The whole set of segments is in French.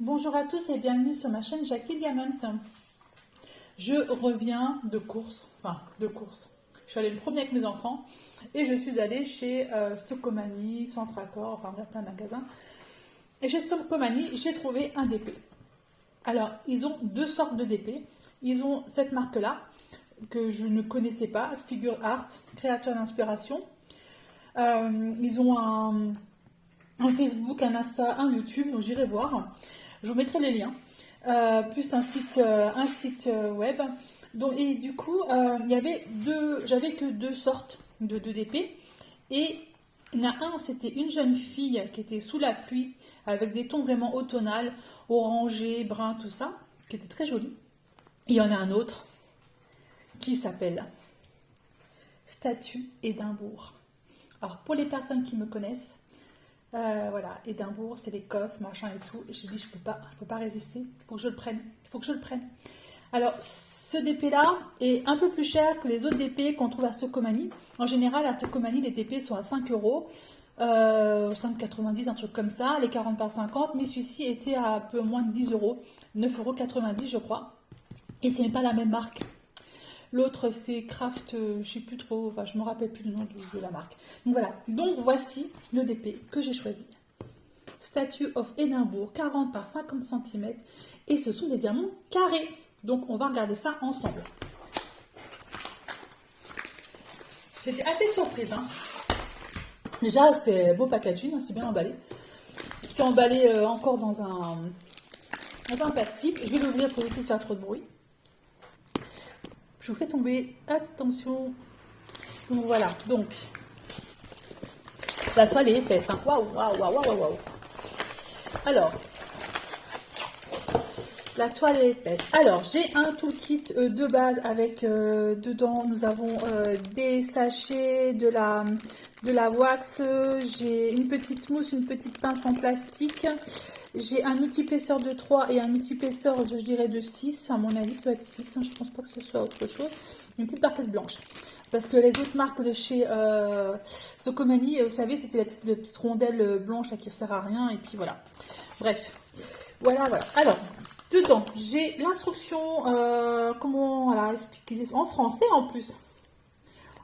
Bonjour à tous et bienvenue sur ma chaîne Jackie Diamonds. Je reviens de course, Je suis allée me promener avec mes enfants et je suis allée chez Stocomanie, Centracor, enfin bref, plein de magasins. Et chez Stocomanie, j'ai trouvé un DP. Alors, ils ont deux sortes de DP. Ils ont cette marque-là que je ne connaissais pas, Figure Art, créateur d'inspiration. Ils ont un Facebook, un Insta, un YouTube, donc j'irai voir. Je vous mettrai les liens. Plus un site web. Donc, et du coup, j'avais que deux sortes de DP. Et il y en a un, c'était une jeune fille qui était sous la pluie, avec des tons vraiment automnales, orangé, brun, tout ça, qui était très joli. Et il y en a un autre qui s'appelle Statue Édimbourg. Alors, pour les personnes qui me connaissent, voilà, Édimbourg, c'est l'Écosse, machin et tout. J'ai dit, je peux pas résister. Il faut que je le prenne. Il faut que je le prenne. Alors, ce DP-là est un peu plus cher que les autres DP qu'on trouve à Stocomanie. En général, à Stocomanie, les DP sont à 5 euros, 5,90, un truc comme ça, les 40 par 50. Mais celui-ci était à un peu moins de 10 euros, 9,90 € je crois. Et ce n'est pas la même marque. L'autre, c'est Craft, je ne sais plus trop, enfin, je ne me rappelle plus le nom de la marque. Donc voilà, donc voici le DP que j'ai choisi. Statue of Edinburgh, 40 par 50 cm. Et ce sont des diamants carrés. Donc on va regarder ça ensemble. J'étais assez surprise. Hein. Déjà, c'est beau packaging, hein, c'est bien emballé. C'est emballé encore dans un plastique. Je vais l'ouvrir pour éviter de faire trop de bruit. Je vous fais tomber, attention. Donc voilà, donc la toile est épaisse. Hein. Waouh, waouh, waouh, waouh, waouh. Alors, la toile est épaisse. Alors, j'ai un toolkit de base avec dedans, nous avons des sachets, de la wax, j'ai une petite mousse, une petite pince en plastique. J'ai un multi-épaisseur de 3 et un multi-épaisseur, je dirais, de 6. À mon avis, ça doit être 6. Hein, je ne pense pas que ce soit autre chose. Une petite barquette blanche. Parce que les autres marques de chez Stocomanie, vous savez, c'était la petite rondelle blanche là, qui ne sert à rien. Et puis voilà. Bref. Voilà, voilà. Alors, dedans, j'ai l'instruction, comment voilà, expliquer en français en plus.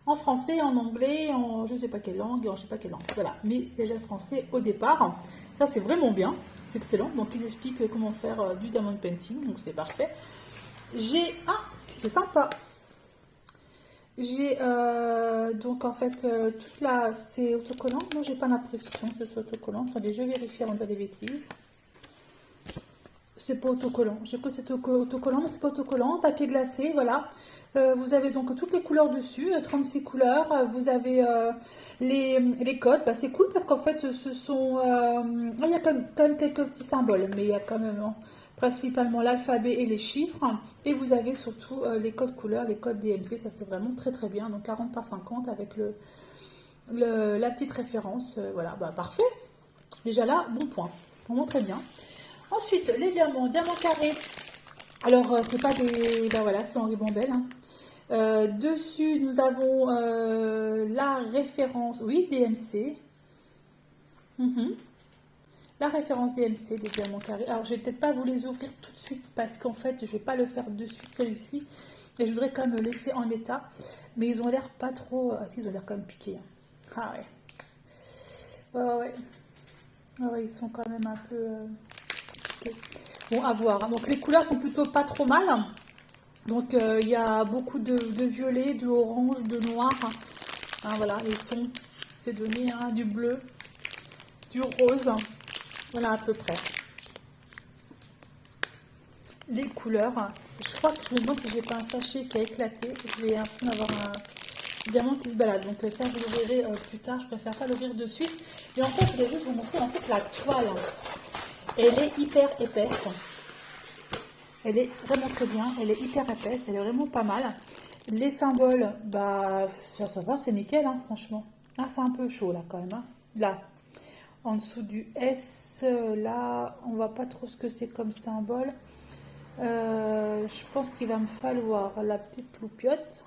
En français, en anglais, en je ne sais pas quelle langue, et en je ne sais pas quelle langue. Voilà, mais déjà le français au départ. Ça, c'est vraiment bien. C'est excellent. Donc, ils expliquent comment faire du diamond painting. Donc, c'est parfait. J'ai... Ah, c'est sympa. J'ai donc en fait toute la... C'est autocollant. Non, j'ai pas l'impression que ce soit autocollant. Attendez, je vérifie avant de dire des bêtises. C'est pas autocollant. J'ai cru que c'était autocollant, mais c'est pas autocollant. Papier glacé, voilà. Vous avez donc toutes les couleurs dessus, 36 couleurs. Vous avez les codes. Bah, c'est cool parce qu'en fait, ce sont... il y a quand même quelques petits symboles, mais il y a quand même principalement l'alphabet et les chiffres. Et vous avez surtout les codes couleurs, les codes DMC. Ça, c'est vraiment très très bien. Donc 40 par 50 avec la petite référence. Voilà, bah, parfait. Déjà là, bon point. Vraiment très bien. Ensuite, les diamants carrés. Alors, c'est pas des... Ben voilà, c'est en ribambelle. Hein. Dessus, nous avons la référence... Oui, DMC. La référence DMC des diamants carrés. Alors, je vais peut-être pas vous les ouvrir tout de suite parce qu'en fait, je vais pas le faire de suite celui-ci. Et je voudrais quand même le laisser en état. Mais ils ont l'air pas trop... Ah si, ils ont l'air quand même piqués. Hein. Ah ouais. Ouais. Ah ouais, ils sont quand même un peu... Okay. Bon, à voir. Donc les couleurs sont plutôt pas trop mal. Donc il y a beaucoup de violet, de orange, de noir. Hein, voilà, les tons, c'est donné hein, du bleu, du rose. Voilà à peu près. Les couleurs. Je crois que je me demande si j'ai pas un sachet qui a éclaté. Je vais avoir un diamant qui se balade. Donc ça, je l'ouvrirai plus tard. Je préfère pas l'ouvrir de suite. Et en fait, je vais juste vous montrer en fait la toile. Elle est hyper épaisse. Elle est vraiment très bien. Elle est hyper épaisse. Elle est vraiment pas mal. Les symboles, bah, ça va, c'est nickel, hein, franchement. Ah, c'est un peu chaud, là, quand même. Hein. Là, en dessous du S, là, on voit pas trop ce que c'est comme symbole. Je pense qu'il va me falloir la petite loupiote.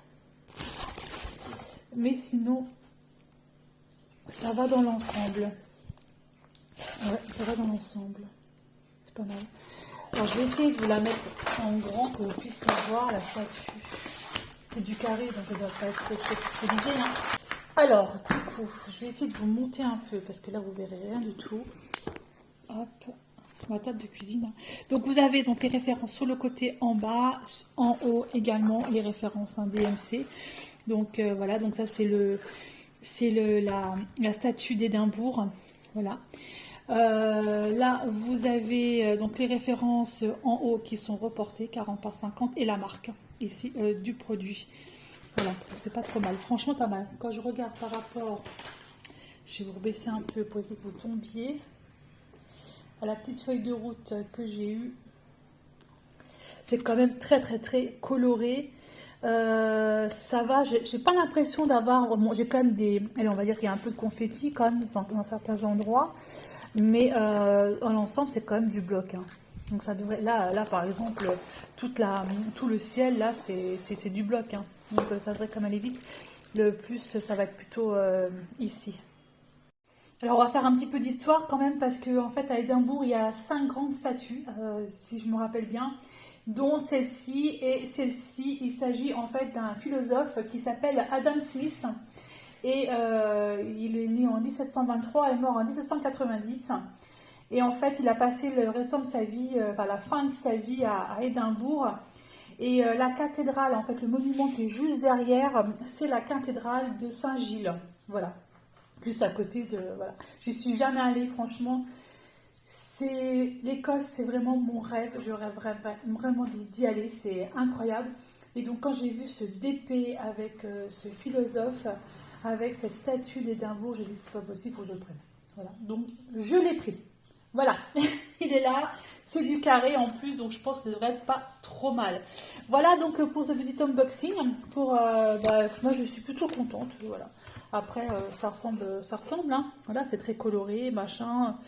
Mais sinon, ça va dans l'ensemble. Ouais, ça va dans l'ensemble. c'est pas mal. Alors je vais essayer de vous la mettre en grand pour que vous puissiez voir la statue. C'est du carré, donc ça doit pas être trop c'est l'idée. Hein. Alors, du coup, je vais essayer de vous monter un peu, parce que là, vous verrez rien du tout. Hop, sur ma table de cuisine. Donc, vous avez donc les références sur le côté en bas, en haut également, les références DMC. Donc, voilà, donc ça, c'est la statue d'Édimbourg. Voilà. Là, vous avez donc les références en haut qui sont reportées, 40 par 50, et la marque ici du produit. Voilà, c'est pas trop mal, franchement pas mal. Quand je regarde par rapport, je vais vous rebaisser un peu pour éviter que vous tombiez, à la petite feuille de route que j'ai eue, c'est quand même très coloré. Ça va, j'ai pas l'impression d'avoir, bon, j'ai quand même des, allez, on va dire qu'il y a un peu de confetti quand même dans certains endroits, mais en ensemble c'est quand même du bloc. Hein. Donc ça devrait, là par exemple, tout le ciel là c'est du bloc. Hein. Donc ça devrait quand même aller vite. Le plus ça va être plutôt ici. Alors on va faire un petit peu d'histoire quand même parce que en fait à Édimbourg il y a 5 grandes statues, si je me rappelle bien, dont celle-ci et celle-ci. Il s'agit en fait d'un philosophe qui s'appelle Adam Smith et il est né en 1723 et mort en 1790. Et en fait, il a passé le restant de sa vie, enfin la fin de sa vie à Édimbourg. Et la cathédrale, en fait, le monument qui est juste derrière, c'est la cathédrale de Saint-Gilles. Voilà, juste à côté de... Voilà. J'y suis jamais allée, franchement. L'Écosse, c'est vraiment mon rêve. Je rêve vraiment d'y aller, c'est incroyable. Et donc, quand j'ai vu ce DP avec ce philosophe, avec cette statue d'Édimbourg, j'ai dit, c'est pas possible, il faut que je le prenne. Voilà, donc je l'ai pris. Voilà, il est là, c'est du carré en plus, donc je pense que ça devrait être pas trop mal. Voilà donc pour ce petit unboxing. Moi je suis plutôt contente, voilà. Après ça ressemble, hein. Voilà, c'est très coloré, machin,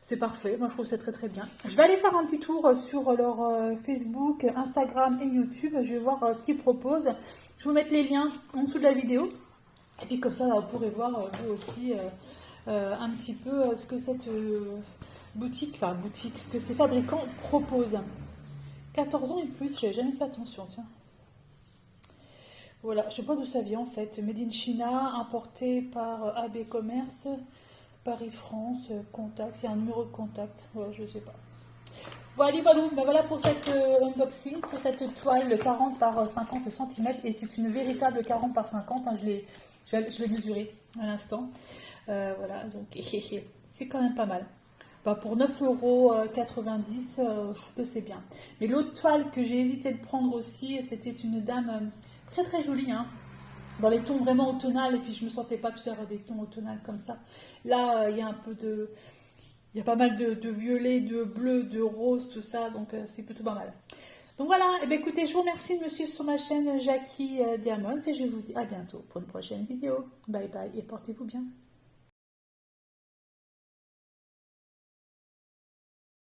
c'est parfait. Moi je trouve que c'est très bien. Je vais aller faire un petit tour sur leur Facebook, Instagram et YouTube. Je vais voir ce qu'ils proposent. Je vais vous mettre les liens en dessous de la vidéo. Et puis comme ça, vous pourrez voir vous aussi un petit peu ce que cette... boutique, ce que ces fabricants proposent. 14 ans et plus, j'avais jamais fait attention, tiens. Voilà, je sais pas d'où ça vient en fait. Made in China, importé par AB Commerce, Paris France, contact, il y a un numéro de contact, ouais, je sais pas. Voilà, voilà pour cet unboxing, pour cette toile 40 par 50 cm, et c'est une véritable 40 par 50, hein, je l'ai mesuré à l'instant. Voilà, donc c'est quand même pas mal. Pour 9,90 €, je trouve que c'est bien. Mais l'autre toile que j'ai hésité de prendre aussi, c'était une dame très jolie, hein, dans les tons vraiment automnales, et puis je ne me sentais pas de faire des tons automnales comme ça. Là, il y a un peu de... Il y a pas mal de violet, de bleu, de rose, tout ça, donc c'est plutôt pas mal. Donc voilà, et bien écoutez, je vous remercie de me suivre sur ma chaîne Jackie Diamonds, et je vous dis à bientôt pour une prochaine vidéo. Bye bye et portez-vous bien.